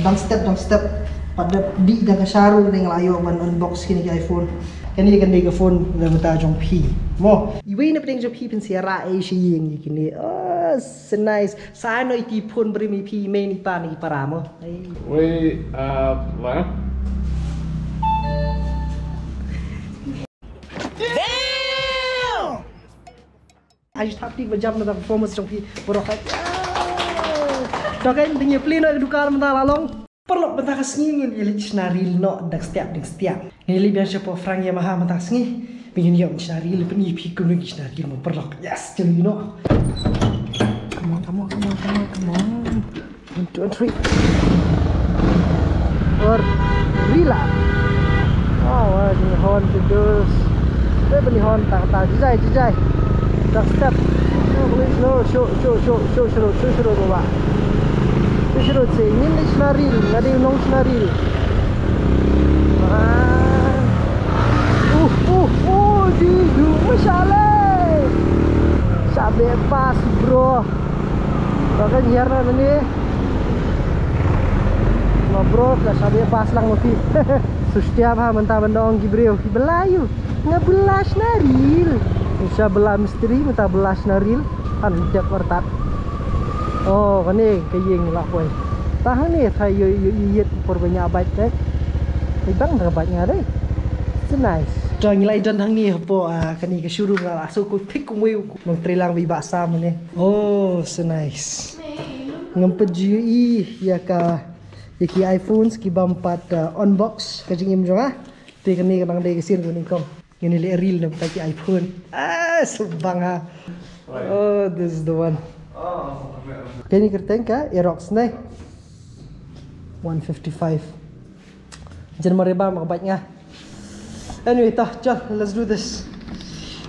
Down step pada di dah kasyaru dengan layo man unbox kini ke iPhone. Kini kan dia ke phone dah mata jong pi. Mo, iwe na pedeng jong pi pen siara Asia yang kini. Oh, so nice. Sana iti phone beri mi pi main ipa ni paramo. Wait, mana? I just have to jump na performance jong pi borokat. Dah kan dengan play nak dukar mentah lalong. Perlu mentah kesengin yang senaril no dak setiap. Ini lebih biasa po Frank Yamaha mentah sengi. Begini yang senaril peni pi kuno senaril mo perlu. Yes, jadi no. Come on. 1, 2, 3. Or rila. Oh, ini horn terus. Dia beli horn tak jijai. Dak step. No, show baba. Show say ini senaril, ada nong senaril. Di masalah. Sabe pas bro. Bahkan nyara ni. No bro, dah sabe pas lang mati. Setiap ha mentah bendong gibreo ki belayu. Ngabelas naril. Insya belah misteri mentah belas naril. Kan tiap wartat. Oh, kani kayeng lah boy. Tahan ni thay yet perbanyak abad deh. Ibang dah abadnya deh. So nice. Jangan nilai dan hang ni po kani ke syuru lah. So ku tik kumui mong trilang bi basa mane. Oh, so nice. Ngampet GUI ya ka ki iPhone ki bampat unbox ka jingim jonga. Te kani kadang dai kesin kuning kom. Ini le real na pa ki iPhone. Subang ha. Oh, this is the one. Kini kerteng ka Aerox ni 155. Jangan mereba makbatnya. Anyway, let's do this.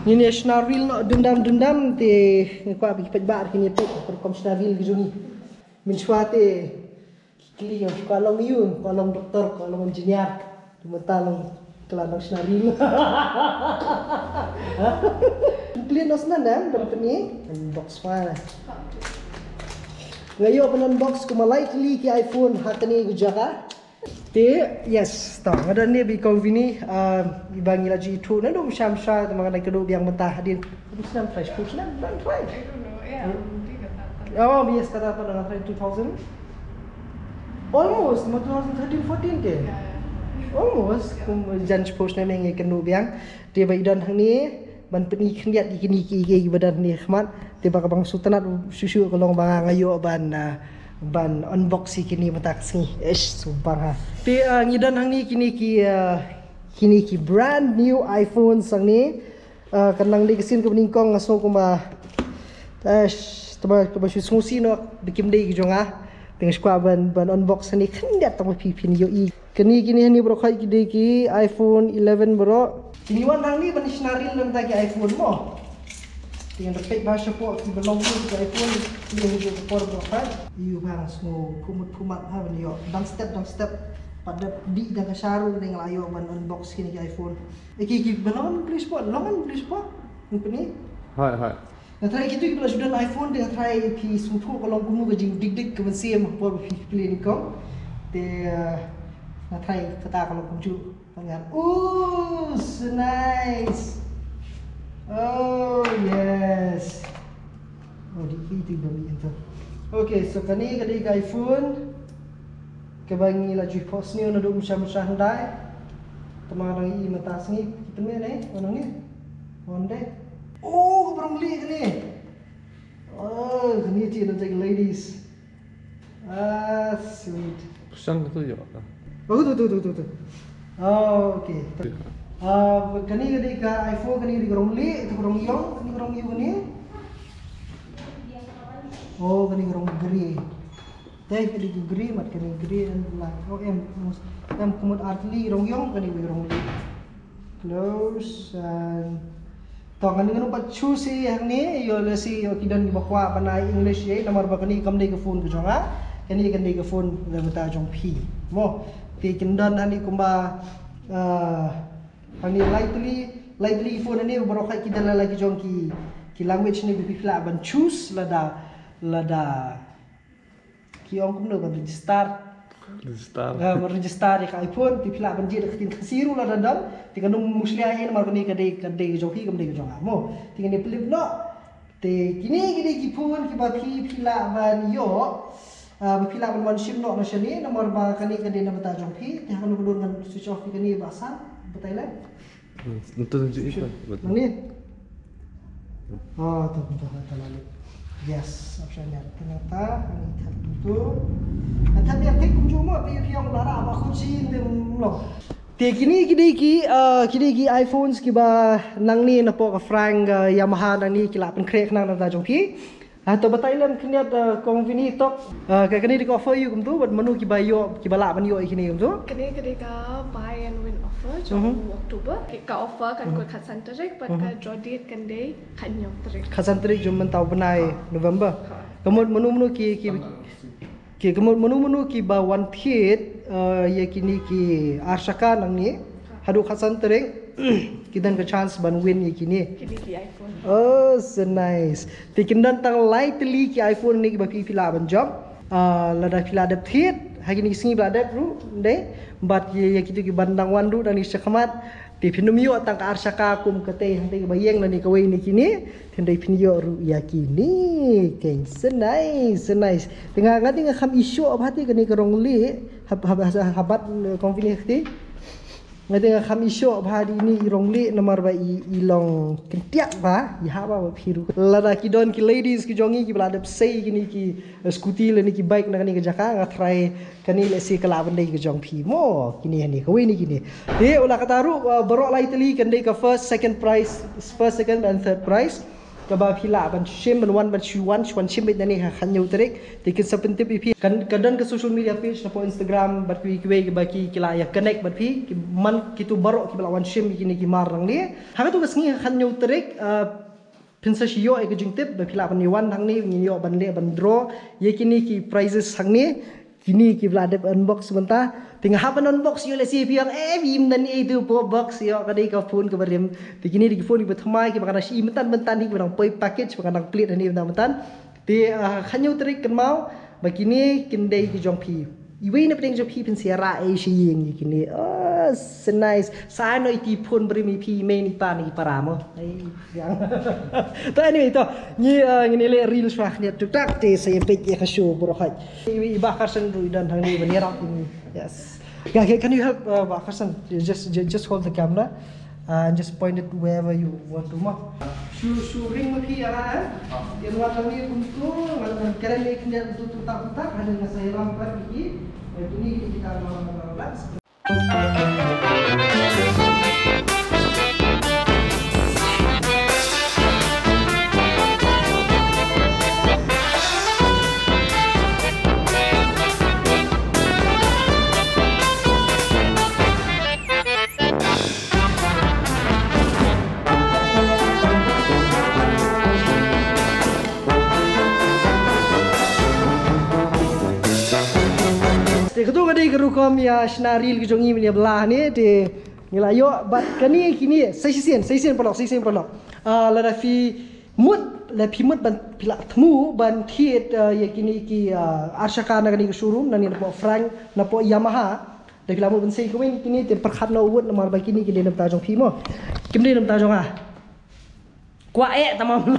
Ini snaril no dendam te ko abi pejbar kini te kom snaril gijuni. Min swate kili yang kalong yun, kalong doktor, kalong engineer, tumatalong kalong snaril. Clean nos nanam dapat ni unbox file. Ngayon unbox ko lightly ki iPhone hatani gujaka. Te yes, tang ada ni bi kau vini ibangi lagi itu na dum syamsha mga nagkado yang mentah din. Bisam fresh push na don't try. Oh, yes kata apa dengan 2000? Almost 2013 14 ke. Almost kum janj push na mengi kanu biang dia bai dan hang ni ban peni khniat ikini ki badan ni khmat te ba bang sutanat susu kolong bang ngayo ban unbox kini matak singi sumpang ha te ngidan hang ni kini ki brand new iPhone sang ni kanang di kesin ke beningkong ngaso kuma taba susi no bikim dei jonga teng skwa ban unbox ni khniat tong pipin yo i kini ni bro khai ki iPhone 11 bro kini wan hang ni ban snaril nam ta ki iPhone mo tinggal repek bahasa po belong ni ke iPhone ni jo por bro khai you bang so kumut ha ni yo down step pada di dah kasyaru dengan layo ban unbox kini ke iPhone ki belong please po ni Hai. Nah, try gitu kita sudah iPhone dia try pi sumpu kalau kumu ke jing dik ke mesin por pi pilih ni kau dia nah try kata kalau kuncu pangan so nice. Oh yes. Oh di itu beli itu. Okay, so kani kadai ke iPhone kebangi laju post ni nak duk macam handai. Teman orang ini mata sini kita ni orang ni. Honda. Oh, barang beli ni. Oh, ni dia nak jadi ladies. Sweet. Pesan tu je. Oh, tu. Oh, okay. Kani kadi ka iPhone kani kadi barang beli, itu barang yang, kani barang yang ni. Oh, kani barang grey. Dai kadi grey, mat kani grey dan black. Oh, em kumut artli barang yang kani barang beli. Close and Tong kan pat choose yang ni yo lesi yo kidan di bakwa panai English ye nomor bakani kam dei ke phone ku jonga kani kan dei ke phone da mata jong pi mo ti kindan ani kumba ani lightly phone ani baro khai kidan lagi jong ki language ni bi fla ban choose lada ki ong kum no kan start Star. Register di iPhone ti pila banjir ketin kasiru la dandam ti kanung muslia ain mar kani kadai joki kamdai jong amo ti kani pelip no ti kini ki phone ki ba pila ban yo pila ban one sim no na shani nomor ba kani kadai na bata jong ti kanung dun ngan switch off kani ba sang betai la Nonton tunjuk iklan. ni tu lalu yes optionnya ternyata ini tertentu nanti dia tik cuma yang lara apa kunci dem lo te kini ki iPhones ki ba nang ni na po ka Frank Yamaha nang ni kila pen krek nang da jong pi atau batailam kini kong vini tok ka kini di offer you kum tu bat menu ki ba yo ki bala ban yo kini kum tu Kini ka buy and win offer jong Oktober ka offer kan ko khasan tarik but ka draw date kan day kan nyong tarik khasan tarik jom mentau benai November kemudian menu ki kemudian menu ki ba one theat ya kini ki arsaka nang ni hadu khasan tarik kita ke chance ban win ya kini ki iPhone oh so nice tikindan tang lightly ki iPhone ni ki ba pila ban job lada pila ada theat hagi ni singi ba ada ru dei but ya kitu ki bandang wandu dan isya khamat ti pinumio tang ka arsaka kum kate hande ki bayeng ni kawai ni kini tendai pinyo ru ya kini keng so nice tengah ngati ngam isu abati kani kerong li habat konfini khti ngati ngam isu abadi ni irong li nomor ba ilong kentiak ba ya ba phiru lada ki don ki ladies ki jongi ki blada sei kini ki scooty le ni ki bike na kani ke jaka ngatrai kani le si kala bandai ke jong phi mo kini hani kawai ni kini de ulah kataru borok lai teli kandai ka first second and third prize kaba phila ban shim ban one ban chuan shim bet ni khan nyau trek tikin sapin tip pi kan kadan ke social media page na po Instagram bat pi kwe baki kila ya connect bat pi man kitu barok ki bala one shim kini ki marang ni ha tu kasngi khan nyau trek pinsa shio e ke jing tip ba phila ban ni one hang ni ni yo ban le ban draw ye kini ki prizes hang ni kini ki bla de unbox sebentar tinggal hapan unbox yo le si piang bim dan itu box yo kadai ka phone ke barim tikini di phone ki bathmai ki bakana si mentan ni barang poi package bakana plate ni mentan ti khanyu trik kan mau bakini kindai ki jong pi iwe na pedeng jong pi pensiara si ying kini oh so nice sa no iti phone brimi pi me ni pa ni paramo ai yang to anyway to ni ngini le real swah ni tuk tak te saya pek ya ka show bro haj iwe ba karsan ru dan hang ni banera ini yes can you help karsan just hold the camera and just point it wherever you want to mo ring mo ki ara dia luar ni kuntu ngan keren ni kinja tu tak ada ngan saya lambat iki ini kita relax Ketua kadai kerukom ya snaril ke jongi punya belah ni de ngelayo bat kani kini sesien pelok lada fi mut ban pilak temu ban thiet ya kini ki arsaka na kani ke showroom nani na po Frank na po Yamaha de pila mo ban sei ko kini te perkhat na uwat nomor ba kini kini nam ta jong phi mo kimni nam ta jong kwa tamam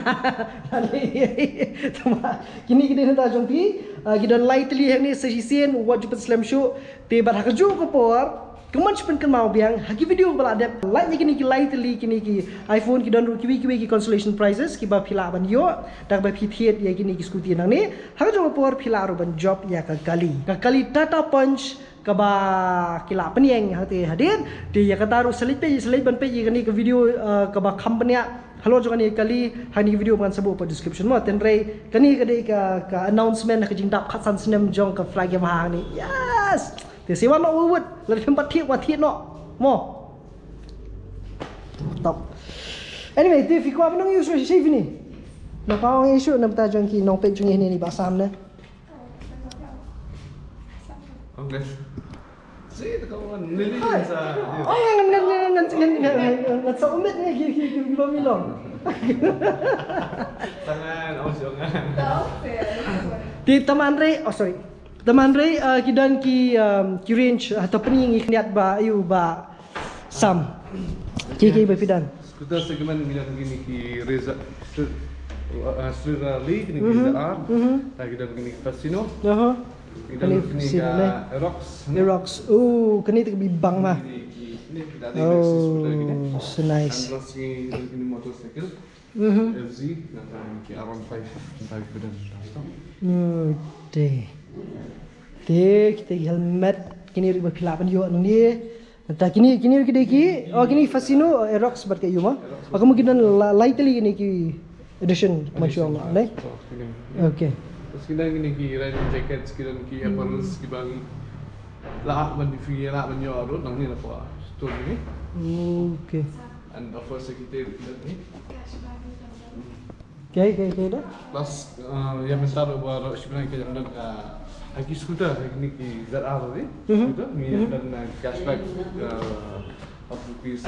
kini kita hendak jumpi kita lightly yang ni sesien wajib slam show te bar hakju ko por keman pen kan mau biang hagi video bala ada like kini ki lightly kini ki iPhone ki don kiwi ki consolation prizes ki ba phila ban yo dak ba phithiet ya kini ki scooty nang ni hakju ko por phila ro ban job ya ka kali Tata Punch kaba kila peniang hati hadir di ya kataru selip ban pe kini ke video kaba company halo jangan ni kali hani video bukan sebut pada description mo tenrei kani kadai ka announcement ka jingdap khasan sinem jong ka flag Yamaha ni yes te sewa no wut la tempat thiet wa thiet no mo top anyway te fi ko abang use si ni na ka ang issue na ta jong ki nong pe jong ni ba sam na Okay. Sige, kawan nililin sa. Oh, ngan sa umit ni kilomilong. Tangan, osyongan. Di taman re, oh sorry. Teman Ray kidan ki range atau pening ikniat ba ayu ba sam. Ki bepidan. Skuter segmen bilang gini ki Reza Sri Rally kini Reza R. Lagi dan gini Casino. Kita ni Rocks. Oh, kini tu bibang mah. Oh, so nice. Ini motorcycle. FZ nanti around 5 badan. Deh. Kita helmet kini riba pilapan yo ni. Entah kini ki oh kini Fasino Rocks berkat you mah. Kemungkinan lightly kini ki edition macam mana? Okay. Terus kita gini ki riding jacket, kita ki apparels, ki bang lah man di figure lah man yo arut nang ni apa store ni. Okay. And of course kita ni. Okay dah. Plus yang besar buat sebenarnya kita nak lagi skuter ini ki ZR ni. Skuter ni dan cashback of rupees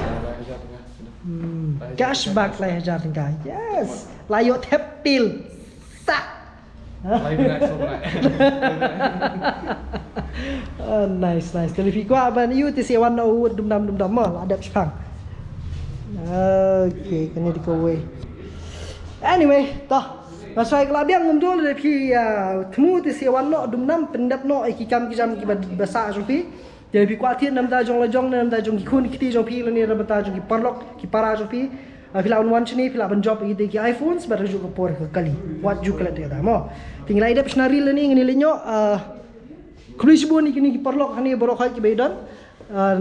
Cashback lah tengah. Yes. Layo teptil. Sak. Lain naik sobat. Nice. Tapi fikir apa you ti sewan no dum dam mah ada sepang. Okay, kena dikawai. Anyway, toh. Masai kelabiang ngumdol dari temu ti sewan no dum nam pendap no ki kam ki basa jopi. Jadi fikir kuatir nam ta jong lajong nam ta jong ki kun kiti jong pi lani nam ta jong ki parlok ki para jopi. Bila on sini bila penjob kita ki iPhones baru juga por kali. What juga lah dia mo. Tinggal ida pesnari lani ngini lenyo Kruis bon ni kini ki parlok hani borok ki beidon.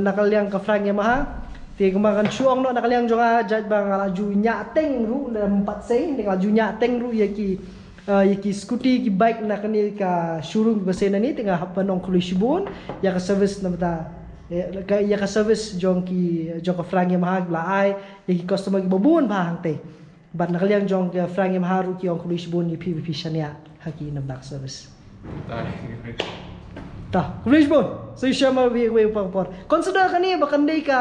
Nakal yang ke Frank Yamaha. Ti kembangan suong no nakal yang jonga jaj bang laju nyateng ru dalam 4 sei dengan laju nyateng ru ya ki scooty ki bike nak ni ka showroom besen ni tengah panong Kruis bon ya ka service namata ya ka service jong ka Frank Yamaha lai ya ki customer ki babun bahang te bat nakal yang jong ka Frank Yamaha ru ki ong Kruis bon ni PVP shania haki nam dak service tah Kruis bon so shama we por consider kani bakandai ka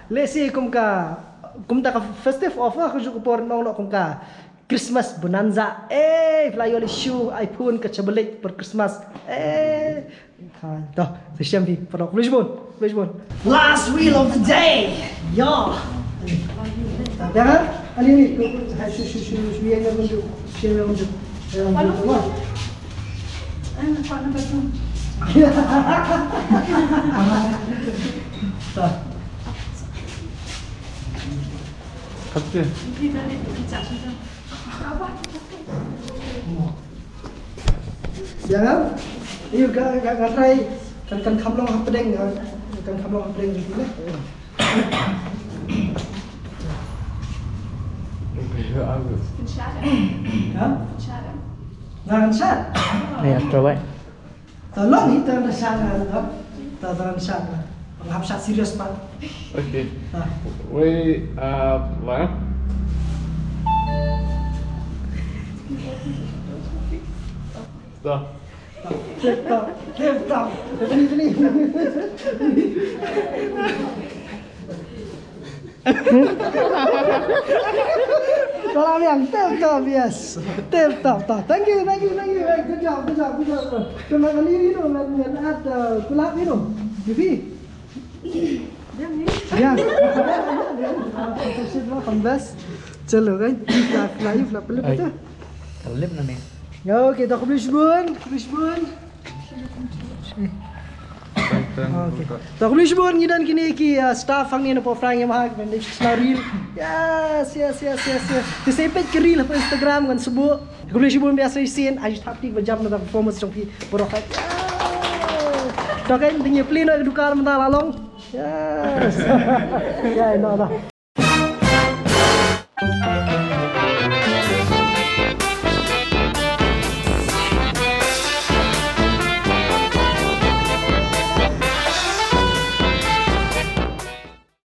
lesi kum ta ka festive offer ka juko por no kum ka Christmas bonanza fly oli shoe iPhone ka chabelik per Christmas toh so sham bi por Kruis bon last wheel of the day yo jangan ali ni shu yang menunjuk Kapten. Jangan, you gak try kan kamlong hapedeng kan kamlong hapedeng juga ni. Jangan shot. Này after vậy. Tolong ni tolong shot lah, tolong shot lah. Penghap shot serius pak. Okay. We lah. Stop. Stop. Ini. Kalau yang top yes. Top. Thank you. Good job. Cuma kali ini no, ngan ada kulap ini no. Bibi. Ya. Sudah kembas. Chalo kan. Live lah perlu betul. Clip na nih. Yo, kita Kruis bon. Okay. Tak Kruis bon ngidan kini ki staff hang ni na po Frank Yamaha pendek snaril. Yes. Ti sepet keril po Instagram kan subuh. Kruis bon biasa isin aj taktik berjam na performance jong pi borokat. Tak kan tinggi pleno dukar mental lalong. Yes. Ya, no.